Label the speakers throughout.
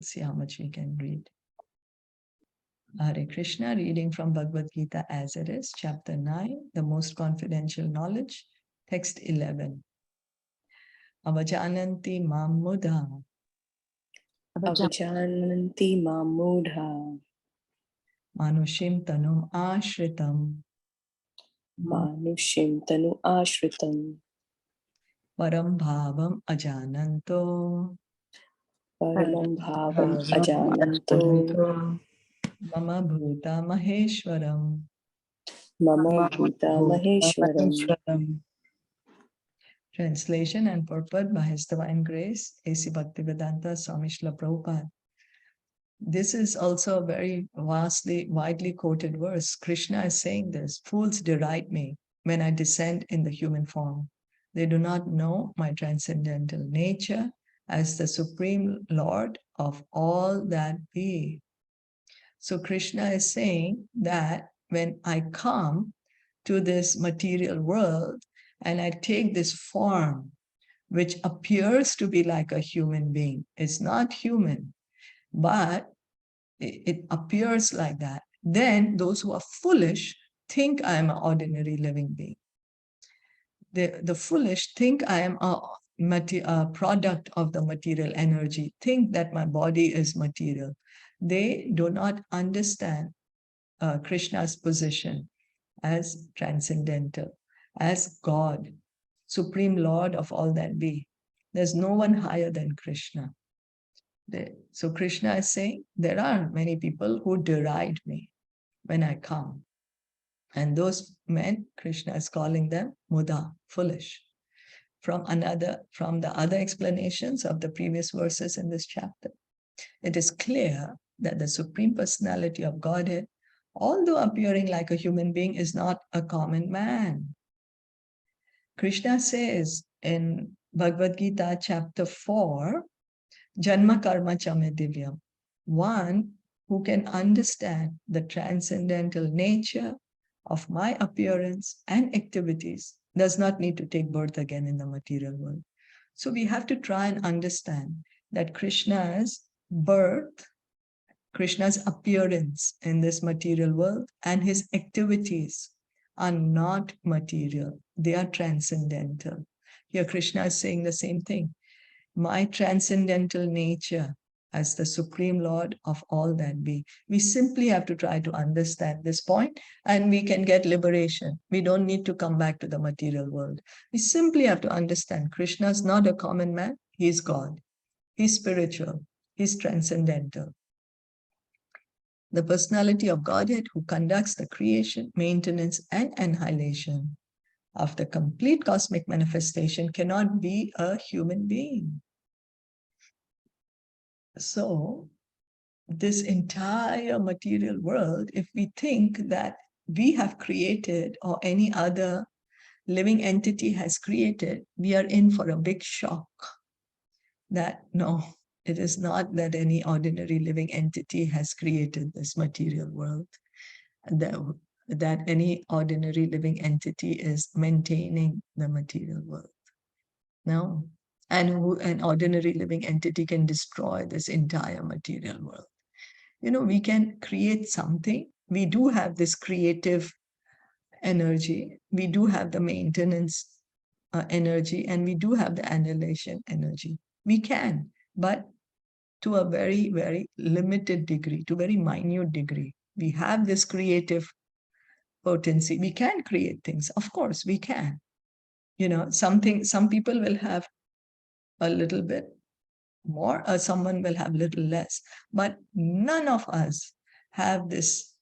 Speaker 1: see how much we can read. Hare Krishna, reading from Bhagavad Gita as it is, chapter 9, the most confidential knowledge, text 11. Avajananti mam mudha.
Speaker 2: Avajananti mam mudha.
Speaker 1: Manushim tanum ashritam.
Speaker 2: Manushim tanu ashritam.
Speaker 1: Param bhavam ajananto.
Speaker 2: Paramam bhavam ajananto.
Speaker 1: Mama bhuta maheshwaram.
Speaker 2: Mama bhuta maheshwaram.
Speaker 1: Translation and purport by His Divine Grace, A.C. Bhaktivedanta Swami Srila Prabhupada. This is also a very widely quoted verse. Krishna is saying this: fools deride me when I descend in the human form. They do not know my transcendental nature as the Supreme Lord of all that be. So Krishna is saying that when I come to this material world and I take this form, which appears to be like a human being, it's not human, but it appears like that, then those who are foolish think I am an ordinary living being. The foolish think I am a product of the material energy, think that my body is material. They do not understand Krishna's position as transcendental, as God, Supreme Lord of all that be. There's no one higher than Krishna. So Krishna is saying, there are many people who deride me when I come. And those men, Krishna is calling them mudha, foolish. From the other explanations of the previous verses in this chapter, it is clear that the Supreme Personality of Godhead, although appearing like a human being, is not a common man. Krishna says in Bhagavad Gita chapter 4, Janma karma chame divyam. One who can understand the transcendental nature of my appearance and activities does not need to take birth again in the material world. So we have to try and understand that Krishna's birth, Krishna's appearance in this material world and his activities are not material. They are transcendental. Here Krishna is saying the same thing. My transcendental nature as the Supreme Lord of all that be. We simply have to try to understand this point and we can get liberation. We don't need to come back to the material world. We simply have to understand Krishna is not a common man. He is God. He's spiritual. He's transcendental. The personality of Godhead who conducts the creation, maintenance, and annihilation of the complete cosmic manifestation cannot be a human being. So, this entire material world, if we think that we have created or any other living entity has created, we are in for a big shock. That no, it is not that any ordinary living entity has created this material world. That any ordinary living entity is maintaining the material world. No. And an ordinary living entity can destroy this entire material world. You know, we can create something. We do have this creative energy. We do have the maintenance energy, and we do have the annihilation energy. We can, but to a very, very limited degree, to a very minute degree. We have this creative potency. We can create things. Of course, we can. You know, some people will have a little bit more, or someone will have little less, but none of us have this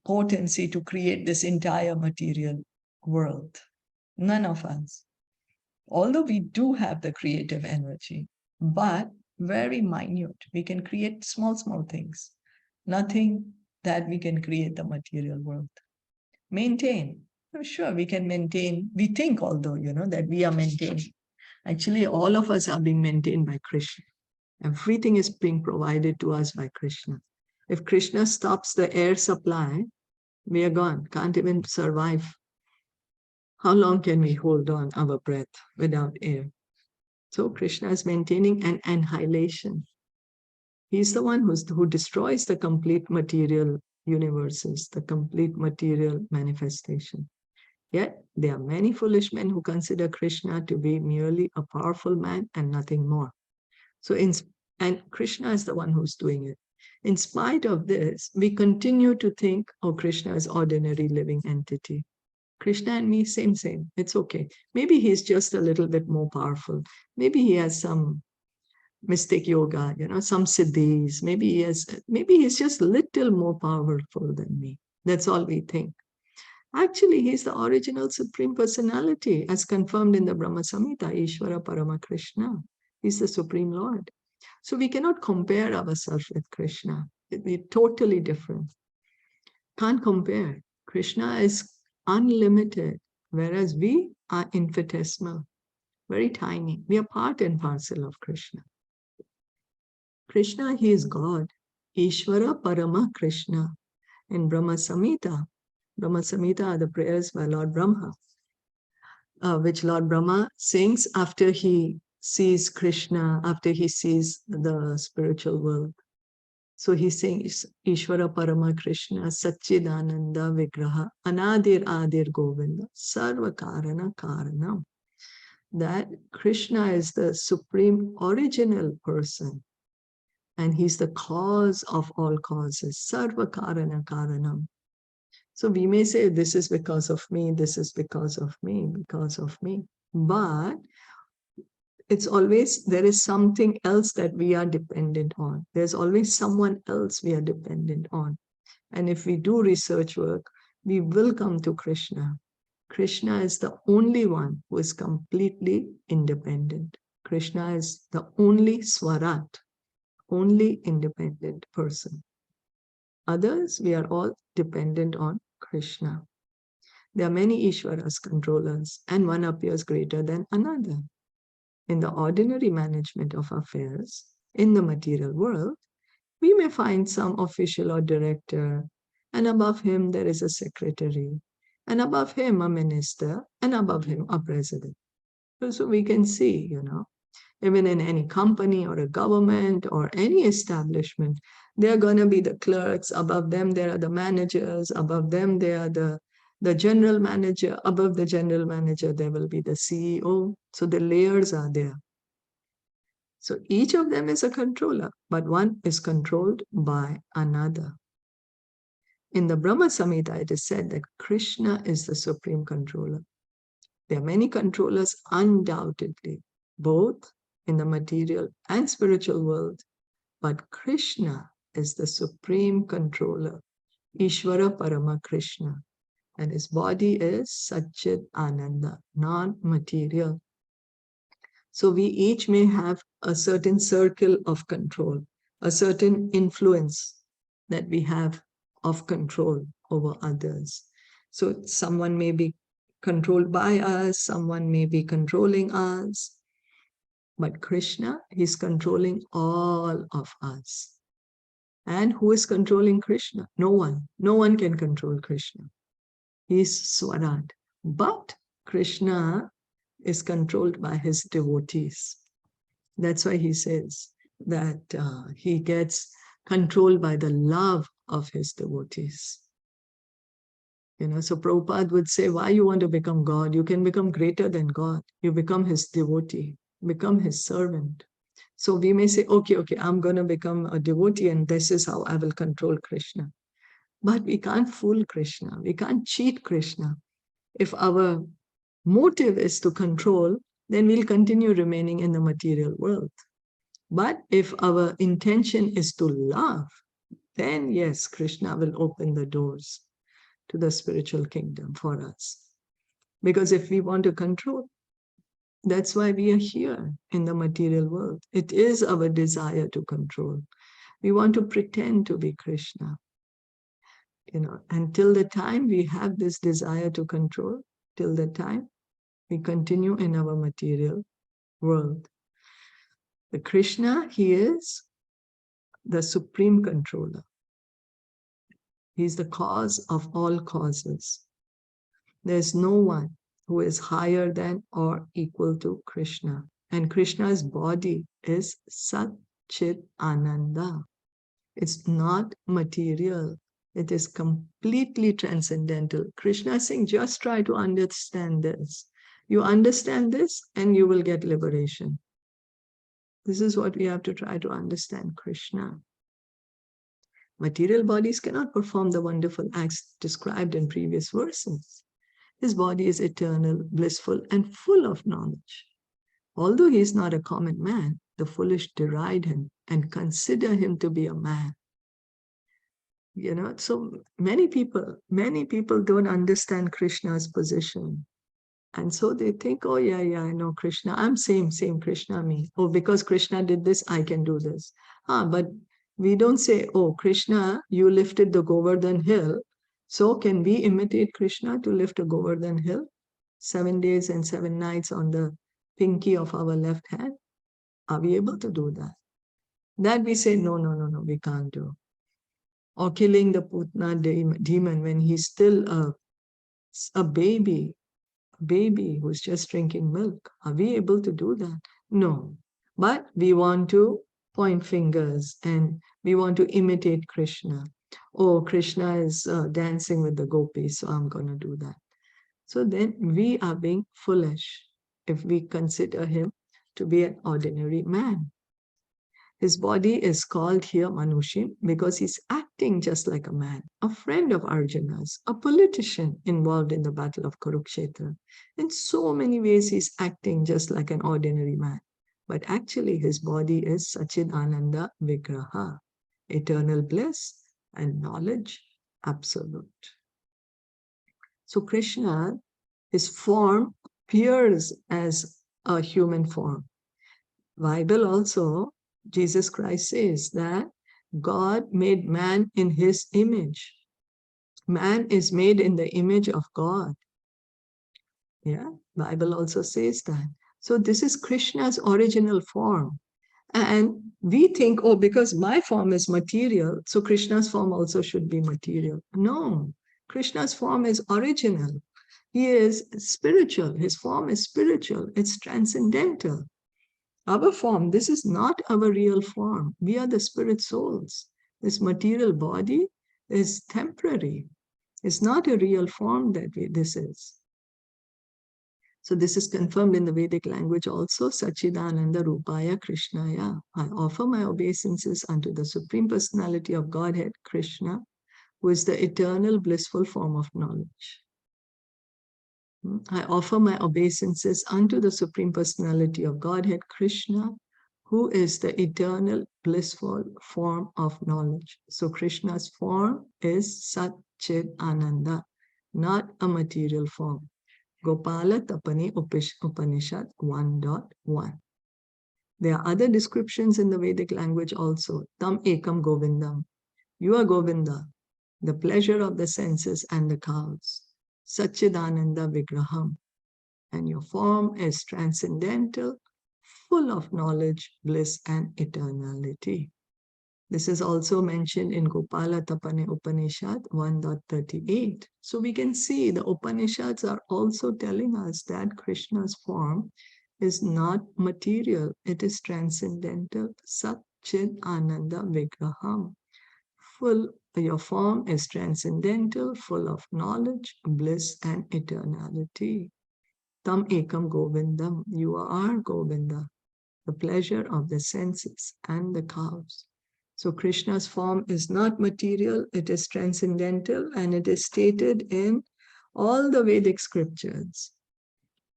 Speaker 1: potency to create this entire material world. None of us. Although we do have the creative energy, but very minute. We can create small things. Nothing that we can create the material world. Maintain. Sure, we can maintain. We think, although, that we are maintained. Actually, all of us are being maintained by Krishna. Everything is being provided to us by Krishna. If Krishna stops the air supply, we are gone, can't even survive. How long can we hold on our breath without air? So Krishna is maintaining an annihilation. He's the one who destroys the complete material universes, the complete material manifestation. Yet there are many foolish men who consider Krishna to be merely a powerful man and nothing more. So, and Krishna is the one who's doing it. In spite of this, we continue to think, oh, Krishna is ordinary living entity. Krishna and me, same. It's okay. Maybe he's just a little bit more powerful. Maybe he has some mystic yoga, some siddhis. Maybe he's just a little more powerful than me. That's all we think. Actually, he's the original Supreme Personality, as confirmed in the Brahma Samhita, Ishvara Parama Krishna. He's the Supreme Lord. So we cannot compare ourselves with Krishna. We're totally different. Can't compare. Krishna is unlimited, whereas we are infinitesimal, very tiny. We are part and parcel of Krishna. Krishna, he is God. Ishvara Parama Krishna. In Brahma Samhita are the prayers by Lord Brahma, which Lord Brahma sings after he sees Krishna, after he sees the spiritual world. So he sings Ishvara Parama Krishna Satchidananda Vigraha Anadir Adir Govinda Sarva Karana Karanam. That Krishna is the supreme original person, and he's the cause of all causes. Sarva Karana Karanam. So we may say, this is because of me, this is because of me, because of me. But it's always, there is something else that we are dependent on. There's always someone else we are dependent on. And if we do research work, we will come to Krishna. Krishna is the only one who is completely independent. Krishna is the only Swarat, only independent person. Others, we are all dependent on Krishna. There are many Ishwaras, controllers, and one appears greater than another. In the ordinary management of affairs in the material world, we may find some official or director, and above him there is a secretary, and above him a minister, and above him a president. So we can see, even in any company or a government or any establishment, there are going to be the clerks. Above them, there are the managers. Above them, there are the general manager. Above the general manager, there will be the CEO. So the layers are there. So each of them is a controller, but one is controlled by another. In the Brahma Samhita, it is said that Krishna is the supreme controller. There are many controllers, undoubtedly, both in the material and spiritual world, but Krishna is the supreme controller, Ishvara Parama Krishna, and his body is Satchit Ananda, non-material. So we each may have a certain circle of control, a certain influence that we have of control over others. So someone may be controlled by us, someone may be controlling us, but Krishna, he's controlling all of us. And who is controlling Krishna? No one. No one can control Krishna. He's Swarat. But Krishna is controlled by his devotees. That's why he says that he gets controlled by the love of his devotees. So Prabhupada would say, why you want to become God? You can become greater than God. You become his devotee, become his servant. So we may say, okay, I'm going to become a devotee and this is how I will control Krishna. But we can't fool Krishna. We can't cheat Krishna. If our motive is to control, then we'll continue remaining in the material world. But if our intention is to love, then yes, Krishna will open the doors to the spiritual kingdom for us. Because if we want to control, that's why we are here in the material world. It is our desire to control. We want to pretend to be Krishna. Until the time we have this desire to control, till the time we continue in our material world. The Krishna, he is the supreme controller. He's the cause of all causes. There's no one who is higher than or equal to Krishna. And Krishna's body is Sat Chit Ananda. It's not material. It is completely transcendental. Krishna is saying, just try to understand this. You understand this and you will get liberation. This is what we have to try to understand Krishna. Material bodies cannot perform the wonderful acts described in previous verses. His body is eternal, blissful, and full of knowledge. Although he is not a common man, the foolish deride him and consider him to be a man. So many people don't understand Krishna's position. And so they think, oh, yeah, I know Krishna. I'm same Krishna, me. Oh, because Krishna did this, I can do this. But we don't say, oh, Krishna, you lifted the Govardhan hill. So can we imitate Krishna to lift a Govardhan hill? 7 days and 7 nights on the pinky of our left hand? Are we able to do that? That we say, no, we can't do. Or killing the Putna demon when he's still a baby who's just drinking milk. Are we able to do that? No. But we want to point fingers and we want to imitate Krishna. Oh, Krishna is dancing with the gopis, so I'm going to do that. So then we are being foolish if we consider him to be an ordinary man. His body is called here Manushya because he's acting just like a man, a friend of Arjuna's, a politician involved in the battle of Kurukshetra. In so many ways, he's acting just like an ordinary man. But actually, his body is Sachidananda Vigraha, eternal bliss and knowledge absolute. So Krishna, his form appears as a human form. Bible also, Jesus Christ says that God made man in his image. Man is made in the image of God. Yeah, Bible also says that. So this is Krishna's original form. And we think, oh, because my form is material, so Krishna's form also should be material. No, Krishna's form is original. He is spiritual. His form is spiritual. It's transcendental. Our form, this is not our real form. We are the spirit souls. This material body is temporary. It's not a real form that this is. So this is confirmed in the Vedic language also, Sachidananda Rupaya Krishnaya. I offer my obeisances unto the Supreme Personality of Godhead, Krishna, who is the eternal blissful form of knowledge. I offer my obeisances unto the Supreme Personality of Godhead, Krishna, who is the eternal blissful form of knowledge. So Krishna's form is Sat-Chit Ananda, not a material form. Gopala Tapani Upanishad 1.1. There are other descriptions in the Vedic language also. Tam Ekam Govindam. You are Govinda, the pleasure of the senses and the cows. Sachidananda Vigraham. And your form is transcendental, full of knowledge, bliss, and eternality. This is also mentioned in Gopala Tapane Upanishad 1.38. So we can see the Upanishads are also telling us that Krishna's form is not material, it is transcendental. Sat Chit Ananda Vigraham. Your form is transcendental, full of knowledge, bliss, and eternality. Tam Ekam Govindam. You are Govinda, the pleasure of the senses and the cows. So Krishna's form is not material, it is transcendental, and it is stated in all the Vedic scriptures.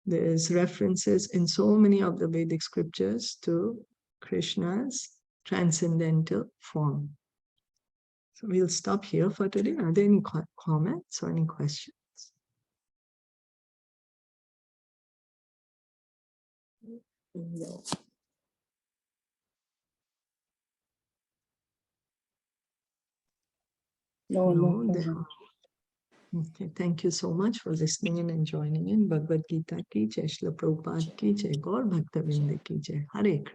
Speaker 1: There's references in so many of the Vedic scriptures to Krishna's transcendental form. So we'll stop here for today. Are there any comments or any questions?
Speaker 2: No. No.
Speaker 1: Okay, thank you so much for listening in and joining in. Bhagavad Gita ki jai, Srila Prabhupada ki jai, Gaur Bhakta Vrinda ki jai. Hare Krishna.